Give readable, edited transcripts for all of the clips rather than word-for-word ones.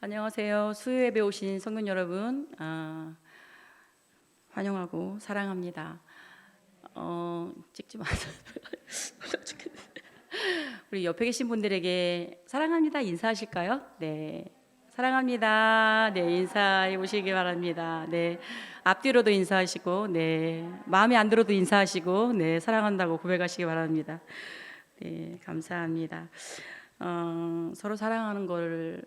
안녕하세요. 수요예배 오신 성도 여러분, 환영하고 사랑합니다. 찍지 마세요. 우리 옆에 계신 분들에게 사랑합니다 인사하실까요? 네, 사랑합니다. 네, 인사해 보시기 바랍니다. 네, 앞뒤로도 인사하시고, 네, 마음에 안 들어도 인사하시고, 네, 사랑한다고 고백하시기 바랍니다. 네, 감사합니다. 서로 사랑하는 걸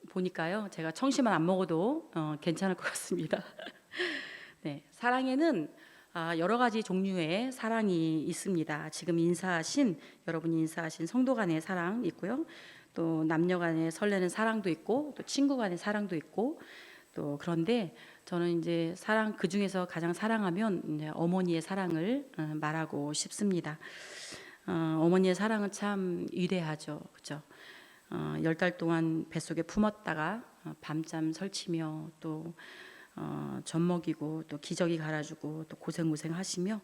보니까요, 제가 청심환 안 먹어도 괜찮을 것 같습니다. 네, 사랑에는 여러 가지 종류의 사랑이 있습니다. 지금 여러분이 인사하신 성도 간의 사랑 있고요. 또 남녀 간의 설레는 사랑도 있고, 또 친구 간의 사랑도 있고, 또 그런데 저는 이제 사랑 그 중에서 가장 사랑하면 이제 어머니의 사랑을 말하고 싶습니다. 어머니의 사랑은 참 위대하죠, 그렇죠? 10달 동안 뱃속에 품었다가 밤잠 설치며 또 젖 먹이고 또 기저귀 갈아주고 또 고생 하시며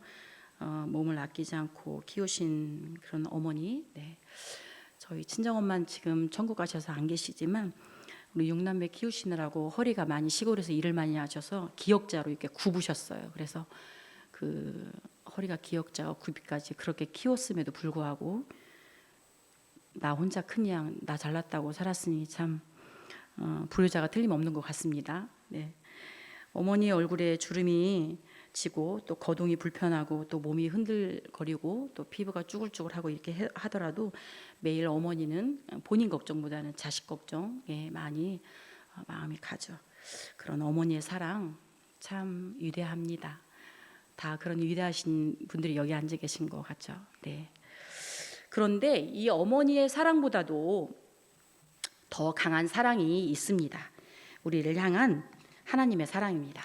몸을 아끼지 않고 키우신 그런 어머니. 네. 저희 친정엄마는 지금 천국 가셔서 안 계시지만 우리 6남매 키우시느라고 허리가 많이 시골에서 일을 많이 하셔서 기역자로 이렇게 굽으셨어요. 그래서 그 허리가 기역자와 굽이까지 그렇게 키웠음에도 불구하고 나 혼자 큰 양, 나 잘났다고 살았으니 참 불효자가 틀림없는 것 같습니다. 네. 어머니의 얼굴에 주름이 지고 또 거동이 불편하고 또 몸이 흔들거리고 또 피부가 쭈글쭈글하고 이렇게 하더라도 매일 어머니는 본인 걱정보다는 자식 걱정에 많이 마음이 가죠. 그런 어머니의 사랑 참 위대합니다. 다 그런 위대하신 분들이 여기 앉아 계신 것 같죠. 네. 그런데 이 어머니의 사랑보다도 더 강한 사랑이 있습니다. 우리를 향한 하나님의 사랑입니다.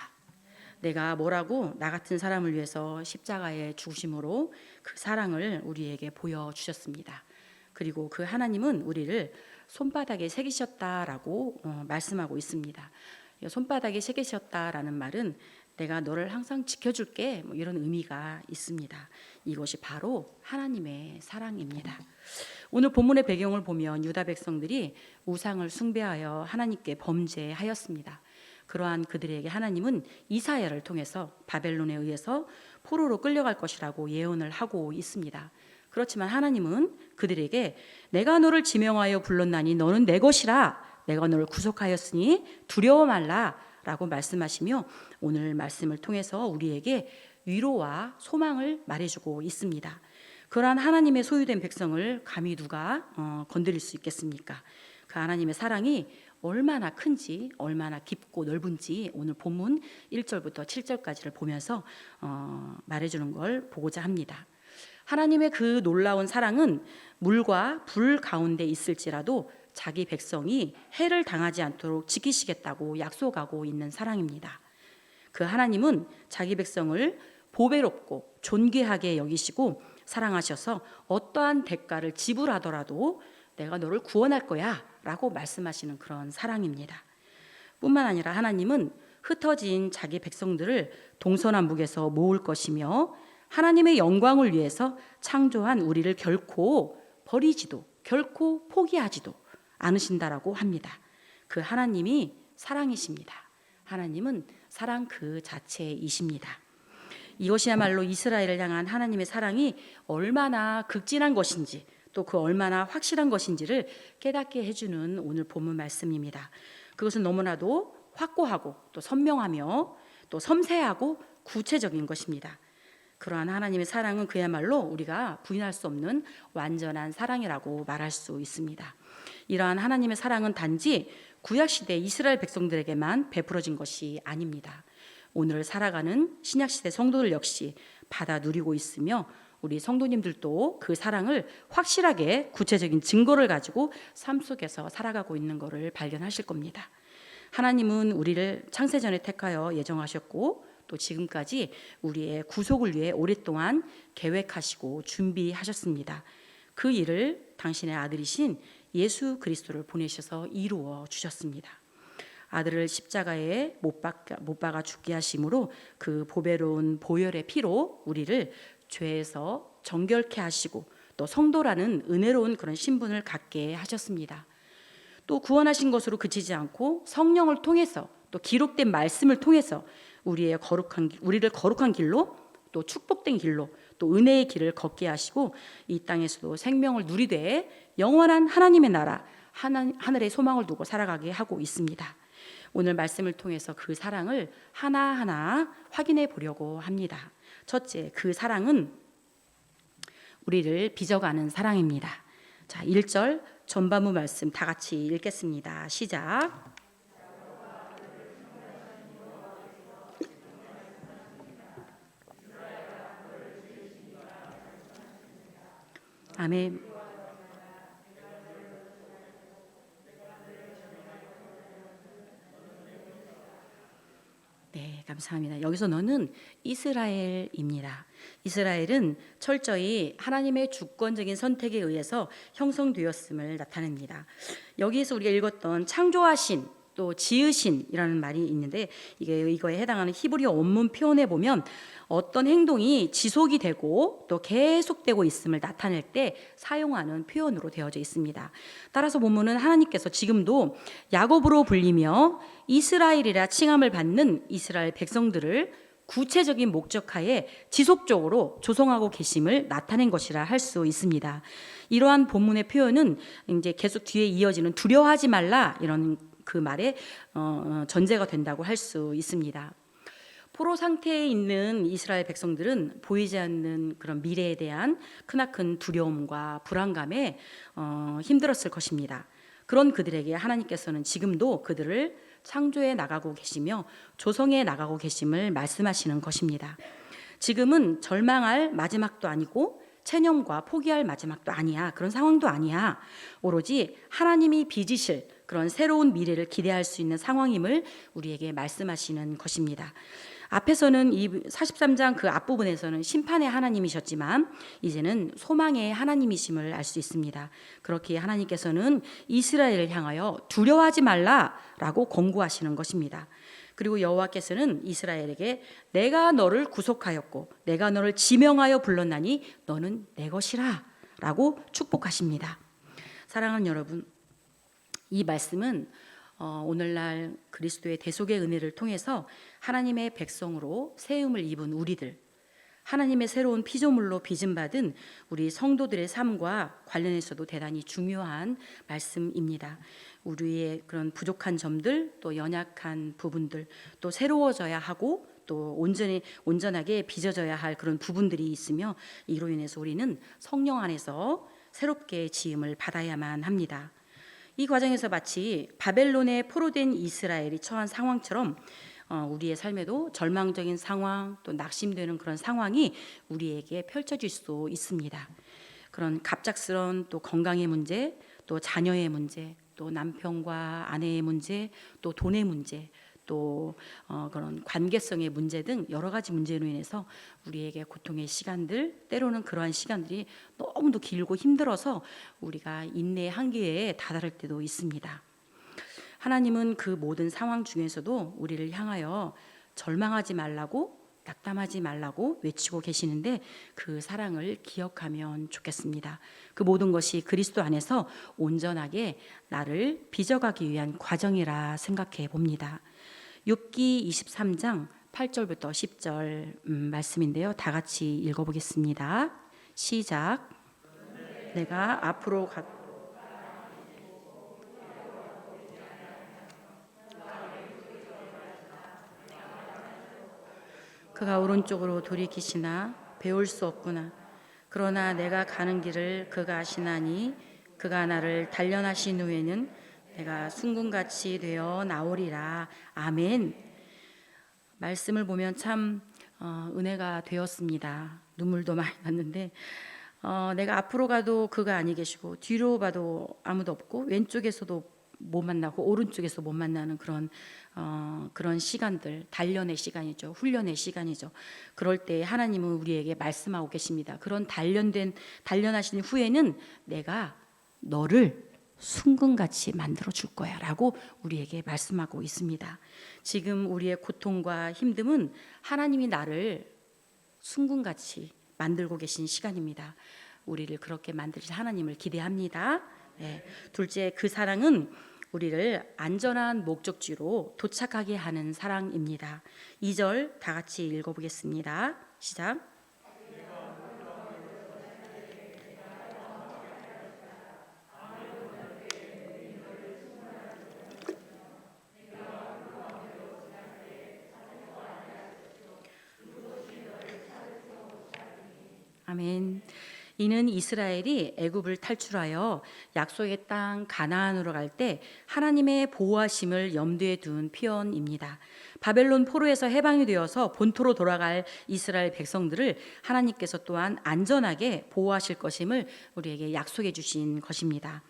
내가 뭐라고 나 같은 사람을 위해서 십자가에 죽으심으로 그 사랑을 우리에게 보여주셨습니다. 그리고 그 하나님은 우리를 손바닥에 새기셨다라고 말씀하고 있습니다. 손바닥에 새기셨다라는 말은 내가 너를 항상 지켜줄게, 뭐 이런 의미가 있습니다. 이것이 바로 하나님의 사랑입니다. 오늘 본문의 배경을 보면 유다 백성들이 우상을 숭배하여 하나님께 범죄하였습니다. 그러한 그들에게 하나님은 이사야를 통해서 바벨론에 의해서 포로로 끌려갈 것이라고 예언을 하고 있습니다. 그렇지만 하나님은 그들에게 내가 너를 지명하여 불렀나니 너는 내 것이라, 내가 너를 구속하였으니 두려워 말라 라고 말씀하시며 오늘 말씀을 통해서 우리에게 위로와 소망을 말해주고 있습니다. 그러한 하나님의 소유된 백성을 감히 누가 건드릴 수 있겠습니까? 그 하나님의 사랑이 얼마나 큰지, 얼마나 깊고 넓은지 오늘 본문 1절부터 7절까지를 보면서 말해주는 걸 보고자 합니다. 하나님의 그 놀라운 사랑은 물과 불 가운데 있을지라도 자기 백성이 해를 당하지 않도록 지키시겠다고 약속하고 있는 사랑입니다. 그 하나님은 자기 백성을 보배롭고 존귀하게 여기시고 사랑하셔서 어떠한 대가를 지불하더라도 내가 너를 구원할 거야 라고 말씀하시는 그런 사랑입니다. 뿐만 아니라 하나님은 흩어진 자기 백성들을 동서남북에서 모을 것이며 하나님의 영광을 위해서 창조한 우리를 결코 버리지도 결코 포기하지도 않으신다라고 합니다. 그 하나님이 사랑이십니다. 하나님은 사랑 그 자체이십니다. 이것이야말로 이스라엘을 향한 하나님의 사랑이 얼마나 극진한 것인지 또 그 얼마나 확실한 것인지를 깨닫게 해주는 오늘 본문 말씀입니다. 그것은 너무나도 확고하고 또 선명하며 또 섬세하고 구체적인 것입니다. 그러한 하나님의 사랑은 그야말로 우리가 부인할 수 없는 완전한 사랑이라고 말할 수 있습니다. 이러한 하나님의 사랑은 단지 구약시대 이스라엘 백성들에게만 베풀어진 것이 아닙니다. 오늘 살아가는 신약시대 성도들 역시 받아 누리고 있으며 우리 성도님들도 그 사랑을 확실하게 구체적인 증거를 가지고 삶 속에서 살아가고 있는 것을 발견하실 겁니다. 하나님은 우리를 창세전에 택하여 예정하셨고 또 지금까지 우리의 구속을 위해 오랫동안 계획하시고 준비하셨습니다. 그 일을 당신의 아들이신 예수 그리스도를 보내셔서 이루어 주셨습니다. 아들을 십자가에 못 박아 죽게 하심으로 그 보배로운 보혈의 피로 우리를 죄에서 정결케 하시고 또 성도라는 은혜로운 그런 신분을 갖게 하셨습니다. 또 구원하신 것으로 그치지 않고 성령을 통해서 또 기록된 말씀을 통해서 우리를 거룩한 길로 또 축복된 길로 또 은혜의 길을 걷게 하시고 이 땅에서도 생명을 누리되 영원한 하나님의 나라 하늘의 소망을 두고 살아가게 하고 있습니다. 오늘 말씀을 통해서 그 사랑을 하나하나 확인해 보려고 합니다. 첫째, 그 사랑은 우리를 빚어가는 사랑입니다. 자, 1절 전반부 말씀 다 같이 읽겠습니다. 시작. 아멘. 네, 감사합니다. 여기서 너는 이스라엘입니다. 이스라엘은 철저히 하나님의 주권적인 선택에 의해서 형성되었음을 나타냅니다. 여기에서 우리가 읽었던 창조하신 또 지으신이라는 말이 있는데 이거에 해당하는 히브리어 원문 표현에 보면 어떤 행동이 지속이 되고 또 계속되고 있음을 나타낼 때 사용하는 표현으로 되어져 있습니다. 따라서 본문은 하나님께서 지금도 야곱으로 불리며 이스라엘이라 칭함을 받는 이스라엘 백성들을 구체적인 목적하에 지속적으로 조성하고 계심을 나타낸 것이라 할 수 있습니다. 이러한 본문의 표현은 이제 계속 뒤에 이어지는 두려워하지 말라 이런 그 말의 전제가 된다고 할 수 있습니다. 포로 상태에 있는 이스라엘 백성들은 보이지 않는 그런 미래에 대한 크나큰 두려움과 불안감에 힘들었을 것입니다. 그런 그들에게 하나님께서는 지금도 그들을 창조해 나가고 계시며 조성해 나가고 계심을 말씀하시는 것입니다. 지금은 절망할 마지막도 아니고 체념과 포기할 마지막도 아니야. 그런 상황도 아니야. 오로지 하나님이 빚으실 그런 새로운 미래를 기대할 수 있는 상황임을 우리에게 말씀하시는 것입니다. 앞에서는 이 43장 그 앞부분에서는 심판의 하나님이셨지만 이제는 소망의 하나님이심을 알 수 있습니다. 그렇게 하나님께서는 이스라엘을 향하여 두려워하지 말라라고 권고하시는 것입니다. 그리고 여호와께서는 이스라엘에게 내가 너를 구속하였고 내가 너를 지명하여 불렀나니 너는 내 것이라 라고 축복하십니다. 사랑하는 여러분, 이 말씀은 오늘날 그리스도의 대속의 은혜를 통해서 하나님의 백성으로 세움을 입은 우리들, 하나님의 새로운 피조물로 빚음받은 우리 성도들의 삶과 관련해서도 대단히 중요한 말씀입니다. 우리의 그런 부족한 점들, 또 연약한 부분들, 또 새로워져야 하고 또 온전하게 빚어져야 할 그런 부분들이 있으며 이로 인해서 우리는 성령 안에서 새롭게 지음을 받아야만 합니다. 이 과정에서 마치 바벨론에 포로된 이스라엘이 처한 상황처럼 우리의 삶에도 절망적인 상황 또 낙심되는 그런 상황이 우리에게 펼쳐질 수 있습니다. 그런 갑작스러운 또 건강의 문제, 또 자녀의 문제, 또 남편과 아내의 문제, 또 돈의 문제, 또 그런 관계성의 문제 등 여러 가지 문제로 인해서 우리에게 고통의 시간들, 때로는 그러한 시간들이 너무도 길고 힘들어서 우리가 인내의 한계에 다다를 때도 있습니다. 하나님은 그 모든 상황 중에서도 우리를 향하여 절망하지 말라고, 낙담하지 말라고 외치고 계시는데 그 사랑을 기억하면 좋겠습니다. 그 모든 것이 그리스도 안에서 온전하게 나를 빚어가기 위한 과정이라 생각해 봅니다. 욥기 23장 8절부터 10절 말씀인데요. 다 같이 읽어보겠습니다. 시작. 내가 앞으로 그가 오른쪽으로 돌이키시나 배울 수 없구나. 그러나 내가 가는 길을 그가 아시나니 그가 나를 단련하신 후에는 내가 순금같이 되어 나오리라. 아멘. 말씀을 보면 참 은혜가 되었습니다. 눈물도 많이 났는데 내가 앞으로 가도 그가 아니 계시고 뒤로 봐도 아무도 없고 왼쪽에서도 못 만나고 오른쪽에서 못 만나는 그런 시간들, 단련의 시간이죠. 훈련의 시간이죠. 그럴 때 하나님은 우리에게 말씀하고 계십니다. 그런 단련하신 후에는 내가 너를 순금같이 만들어 줄 거야 라고 우리에게 말씀하고 있습니다. 지금 우리의 고통과 힘듦은 하나님이 나를 순금같이 만들고 계신 시간입니다. 우리를 그렇게 만드실 하나님을 기대합니다. 네. 둘째, 그 사랑은 우리를 안전한 목적지로 도착하게 하는 사랑입니다. 2절 다 같이 읽어보겠습니다. 시작. 아멘. 이는 이스라엘이 애굽을 탈출하여 약속의 땅 가나안으로 갈 때 하나님의 보호하심을 염두에 둔 표현입니다. 바벨론 포로에서 해방이 되어서 본토로 돌아갈 이스라엘 백성들을 하나님께서 또한 안전하게 보호하실 것임을 우리에게 약속해 주신 것입니다.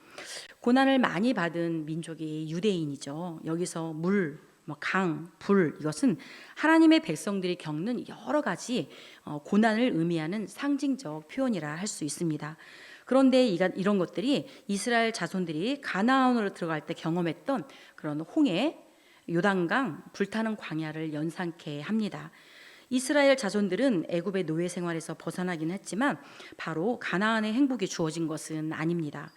고난을 많이 받은 민족이 유대인이죠. 여기서 물, 강, 불, 이것은 하나님의 백성들이 겪는 여러 가지 고난을 의미하는 상징적 표현이라 할 수 있습니다. 그런데 이런 것들이 이스라엘 자손들이 가나안으로 들어갈 때 경험했던 그런 홍해, 요단강, 불타는 광야를 연상케 합니다. 이스라엘 자손들은 애굽의 노예 생활에서 벗어나긴 했지만 바로 가나안의 행복이 주어진 것은 아닙니다.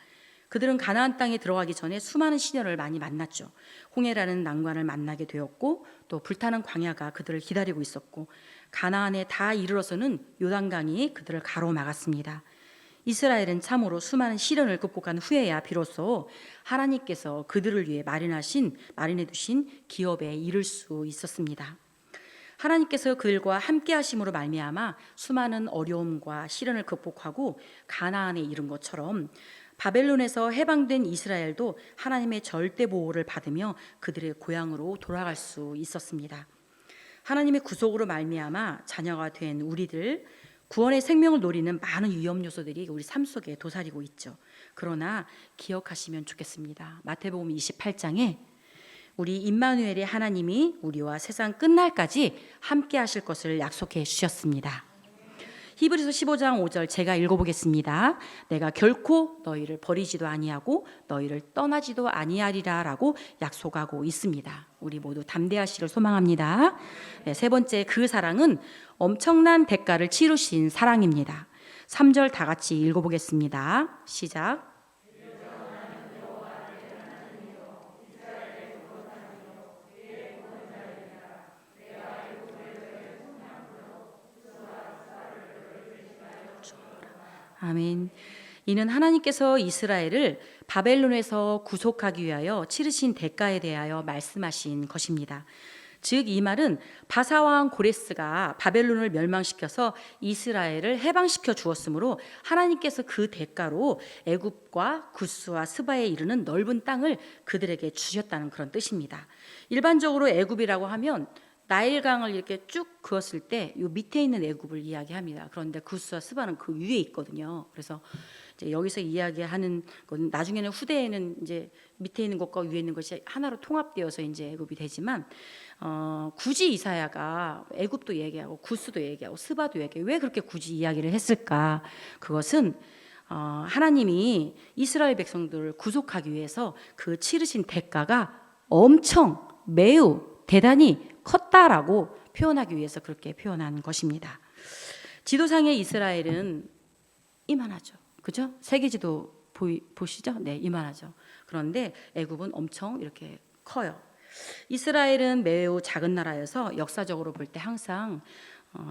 그들은 가나안 땅에 들어가기 전에 수많은 시련을 많이 만났죠. 홍해라는 난관을 만나게 되었고 또 불타는 광야가 그들을 기다리고 있었고 가나안에 다 이르러서는 요단강이 그들을 가로막았습니다. 이스라엘은 참으로 수많은 시련을 극복한 후에야 비로소 하나님께서 그들을 위해 마련해 두신 기업에 이를 수 있었습니다. 하나님께서 그들과 함께 하심으로 말미암아 수많은 어려움과 시련을 극복하고 가나안에 이른 것처럼 바벨론에서 해방된 이스라엘도 하나님의 절대 보호를 받으며 그들의 고향으로 돌아갈 수 있었습니다. 하나님의 구속으로 말미암아 자녀가 된 우리들, 구원의 생명을 노리는 많은 위험 요소들이 우리 삶 속에 도사리고 있죠. 그러나 기억하시면 좋겠습니다. 마태복음 28장에 우리 임마누엘의 하나님이 우리와 세상 끝날까지 함께 하실 것을 약속해 주셨습니다. 히브리서 15장 5절 제가 읽어보겠습니다. 내가 결코 너희를 버리지도 아니하고 너희를 떠나지도 아니하리라라고 약속하고 있습니다. 우리 모두 담대하시를 소망합니다. 네, 세 번째, 그 사랑은 엄청난 대가를 치르신 사랑입니다. 3절 다 같이 읽어보겠습니다. 시작. 아멘. 이는 하나님께서 이스라엘을 바벨론에서 구속하기 위하여 치르신 대가에 대하여 말씀하신 것입니다. 즉 이 말은 바사왕 고레스가 바벨론을 멸망시켜서 이스라엘을 해방시켜 주었으므로 하나님께서 그 대가로 애굽과 구스와 스바에 이르는 넓은 땅을 그들에게 주셨다는 그런 뜻입니다. 일반적으로 애굽이라고 하면 나일강을 이렇게 쭉 그었을 때 요 밑에 있는 애굽을 이야기합니다. 그런데 구스와 스바는 그 위에 있거든요. 그래서 이제 여기서 이야기하는 건 나중에는 후대에는 이제 밑에 있는 것과 위에 있는 것이 하나로 통합되어서 이제 애굽이 되지만 굳이 이사야가 애굽도 얘기하고 구스도 얘기하고 스바도 얘기하고 왜 그렇게 굳이 이야기를 했을까? 그것은 하나님이 이스라엘 백성들을 구속하기 위해서 그 치르신 대가가 엄청 매우 대단히 컸다라고 표현하기 위해서 그렇게 표현한 것입니다. 지도상의 이스라엘은 이만하죠. 그죠? 세계지도 보시죠? 네, 이만하죠. 그런데 애굽은 엄청 이렇게 커요. 이스라엘은 매우 작은 나라여서 역사적으로 볼 때 항상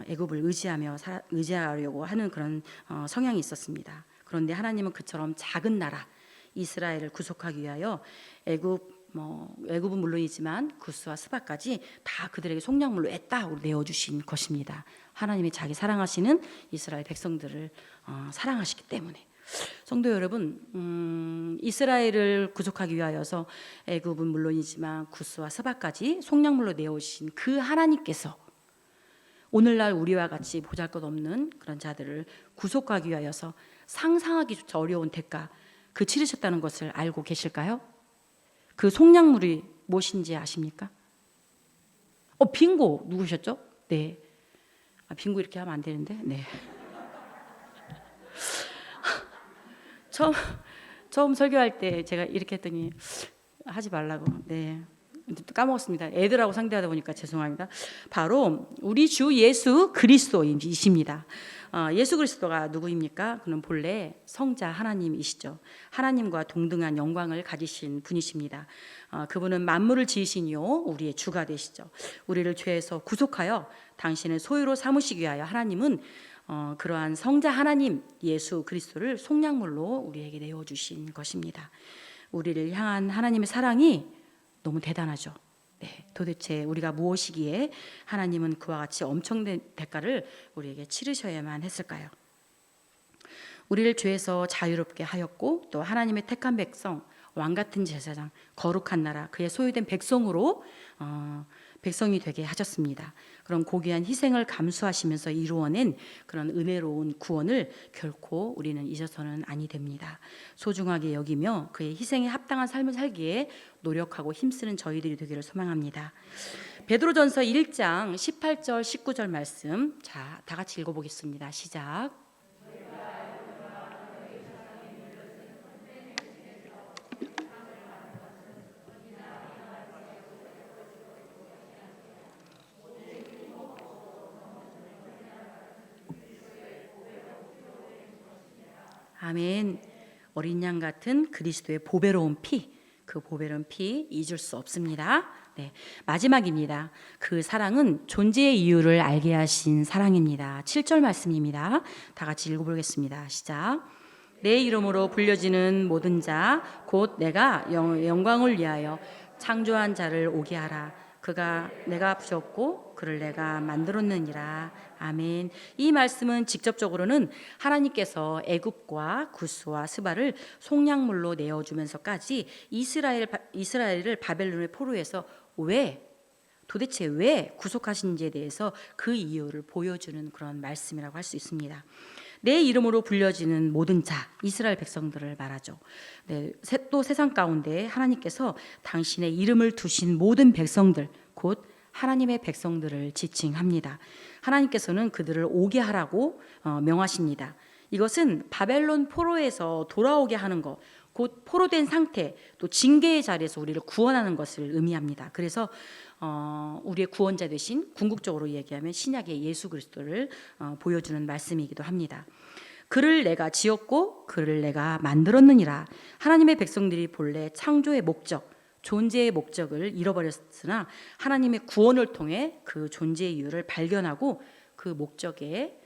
애굽을 의지하려고 하는 그런 성향이 있었습니다. 그런데 하나님은 그처럼 작은 나라 이스라엘을 구속하기 위하여 애굽은 물론이지만 구스와 스바까지 다 그들에게 속량물로 애따 내어주신 것입니다. 하나님이 자기 사랑하시는 이스라엘 백성들을 사랑하시기 때문에. 성도 여러분, 이스라엘을 구속하기 위하여서 애굽은 물론이지만 구스와 스바까지 속량물로 내어주신 그 하나님께서 오늘날 우리와 같이 보잘것없는 그런 자들을 구속하기 위하여서 상상하기조차 어려운 대가 그 치르셨다는 것을 알고 계실까요? 그 속량물이 무엇인지 아십니까? 빙고 누구셨죠? 네. 빙고 이렇게 하면 안 되는데. 네. 처음 설교할 때 제가 이렇게 했더니 하지 말라고. 네. 까먹었습니다. 애들하고 상대하다 보니까 죄송합니다. 바로 우리 주 예수 그리스도이십니다. 예수 그리스도가 누구입니까? 그는 본래 성자 하나님이시죠. 하나님과 동등한 영광을 가지신 분이십니다. 그분은 만물을 지으신 이요 우리의 주가 되시죠. 우리를 죄에서 구속하여 당신의 소유로 삼으시기 위하여 하나님은 그러한 성자 하나님 예수 그리스도를 속량물로 우리에게 내어주신 것입니다. 우리를 향한 하나님의 사랑이 너무 대단하죠. 네, 도대체 우리가 무엇이기에 하나님은 그와 같이 엄청난 대가를 우리에게 치르셔야만 했을까요? 우리를 죄에서 자유롭게 하였고 또 하나님의 택한 백성, 왕 같은 제사장, 거룩한 나라, 그의 소유된 백성으로 백성이 되게 하셨습니다. 그런 고귀한 희생을 감수하시면서 이루어낸 그런 은혜로운 구원을 결코 우리는 잊어서는 아니 됩니다. 소중하게 여기며 그의 희생에 합당한 삶을 살기에 노력하고 힘쓰는 저희들이 되기를 소망합니다. 베드로전서 1장 18절 19절 말씀, 자, 다 같이 읽어보겠습니다. 시작. 아멘. 어린 양 같은 그리스도의 보배로운 피, 그 보배로운 피 잊을 수 없습니다. 네, 마지막입니다. 그 사랑은 존재의 이유를 알게 하신 사랑입니다. 7절 말씀입니다. 다 같이 읽어보겠습니다. 시작. 내 이름으로 불려지는 모든 자 곧 내가 영광을 위하여 창조한 자를 오게 하라. 그가 내가 부셨고 그를 내가 만들었느니라. 아멘. 이 말씀은 직접적으로는 하나님께서 애굽과 구스와 스바를 속량물로 내어주면서까지 이스라엘을 바벨론의 포로에서 도대체 왜 구속하신지에 대해서 그 이유를 보여주는 그런 말씀이라고 할 수 있습니다. 내 이름으로 불려지는 모든 자, 이스라엘 백성들을 말하죠. 네, 또 세상 가운데 하나님께서 당신의 이름을 두신 모든 백성들, 곧 하나님의 백성들을 지칭합니다. 하나님께서는 그들을 오게 하라고 명하십니다. 이것은 바벨론 포로에서 돌아오게 하는 것, 곧 포로된 상태, 또 징계의 자리에서 우리를 구원하는 것을 의미합니다. 그래서 우리의 구원자 되신, 궁극적으로 얘기하면 신약의 예수 그리스도를 보여주는 말씀이기도 합니다. 그를 내가 지었고 그를 내가 만들었느니라. 하나님의 백성들이 본래 창조의 목적, 존재의 목적을 잃어버렸으나 하나님의 구원을 통해 그 존재의 이유를 발견하고 그 목적에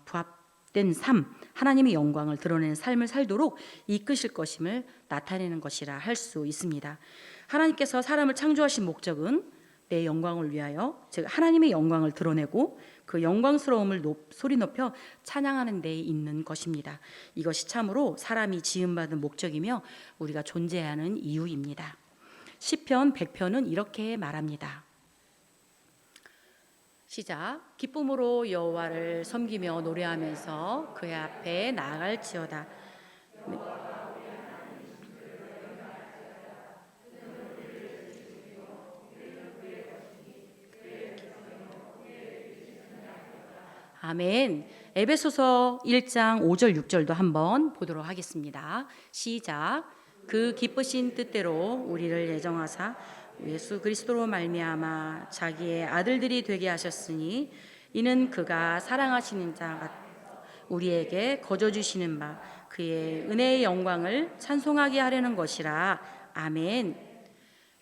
부합된 삶, 하나님의 영광을 드러내는 삶을 살도록 이끄실 것임을 나타내는 것이라 할 수 있습니다. 하나님께서 사람을 창조하신 목적은 내 영광을 위하여, 즉 하나님의 영광을 드러내고 그 영광스러움을 소리 높여 찬양하는 데 있는 것입니다. 이것이 참으로 사람이 지음받은 목적이며 우리가 존재하는 이유입니다. 시편 100편은 이렇게 말합니다. 시작. 기쁨으로 여호와를 섬기며 노래하면서 그의 앞에 나아갈지어다. 아멘. 에베소서 1장 5절 6절도 한번 보도록 하겠습니다. 시작. 그 기쁘신 뜻대로 우리를 예정하사 예수 그리스도로 말미암아 자기의 아들들이 되게 하셨으니 이는 그가 사랑하시는 자 우리에게 거저 주시는 바 그의 은혜의 영광을 찬송하게 하려는 것이라. 아멘.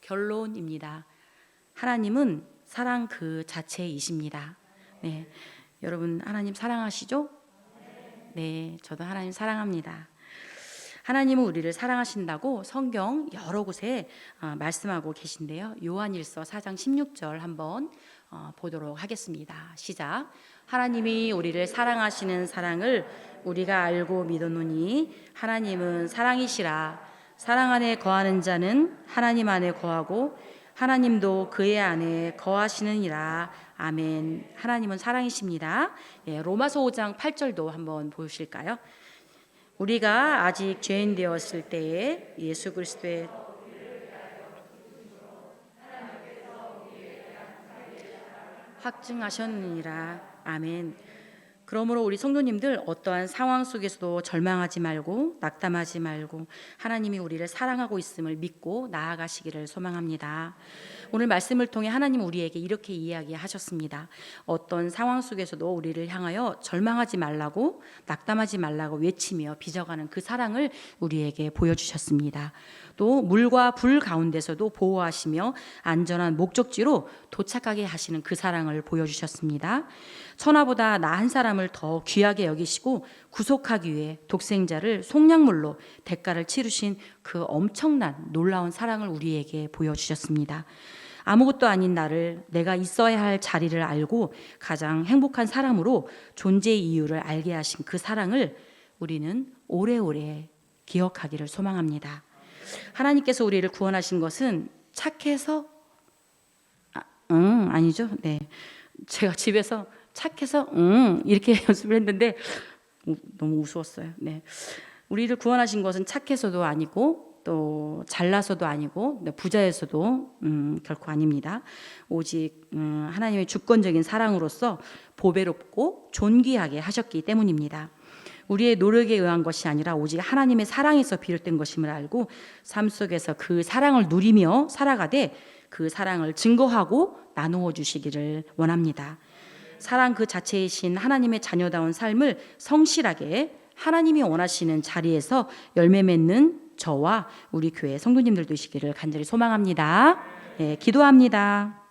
결론입니다. 하나님은 사랑 그 자체이십니다. 네. 여러분 하나님 사랑하시죠? 네, 저도 하나님 사랑합니다. 하나님은 우리를 사랑하신다고 성경 여러 곳에 말씀하고 계신데요. 요한일서 4장 16절 한번 보도록 하겠습니다. 시작. 하나님이 우리를 사랑하시는 사랑을 우리가 알고 믿었노니 하나님은 사랑이시라. 사랑 안에 거하는 자는 하나님 안에 거하고 하나님도 그의 안에 거하시느니라. 아멘. 하나님은 사랑이십니다. 예, 로마서 5장 8절도 한번 보실까요? 우리가 아직 죄인 되었을 때에 예수 그리스도의 확증하셨느니라. 아멘. 그러므로 우리 성도님들 어떠한 상황 속에서도 절망하지 말고 낙담하지 말고 하나님이 우리를 사랑하고 있음을 믿고 나아가시기를 소망합니다. 오늘 말씀을 통해 하나님 우리에게 이렇게 이야기하셨습니다. 어떤 상황 속에서도 우리를 향하여 절망하지 말라고 낙담하지 말라고 외치며 빚어가는 그 사랑을 우리에게 보여주셨습니다. 또 물과 불 가운데서도 보호하시며 안전한 목적지로 도착하게 하시는 그 사랑을 보여주셨습니다. 천하보다 나 한 사람을 더 귀하게 여기시고 구속하기 위해 독생자를 속량물로 대가를 치르신 그 엄청난 놀라운 사랑을 우리에게 보여주셨습니다. 아무것도 아닌 나를 내가 있어야 할 자리를 알고 가장 행복한 사람으로 존재의 이유를 알게 하신 그 사랑을 우리는 오래오래 기억하기를 소망합니다. 하나님께서 우리를 구원하신 것은 착해서 아니죠. 네, 제가 집에서 착해서 이렇게 연습을 했는데 너무 우스웠어요. 네, 우리를 구원하신 것은 착해서도 아니고 또 잘나서도 아니고 부자에서도 결코 아닙니다. 오직 하나님의 주권적인 사랑으로서 보배롭고 존귀하게 하셨기 때문입니다. 우리의 노력에 의한 것이 아니라 오직 하나님의 사랑에서 비롯된 것임을 알고 삶 속에서 그 사랑을 누리며 살아가되 그 사랑을 증거하고 나누어 주시기를 원합니다. 사랑 그 자체이신 하나님의 자녀다운 삶을 성실하게 하나님이 원하시는 자리에서 열매 맺는 저와 우리 교회 성도님들 되시기를 간절히 소망합니다. 예, 기도합니다.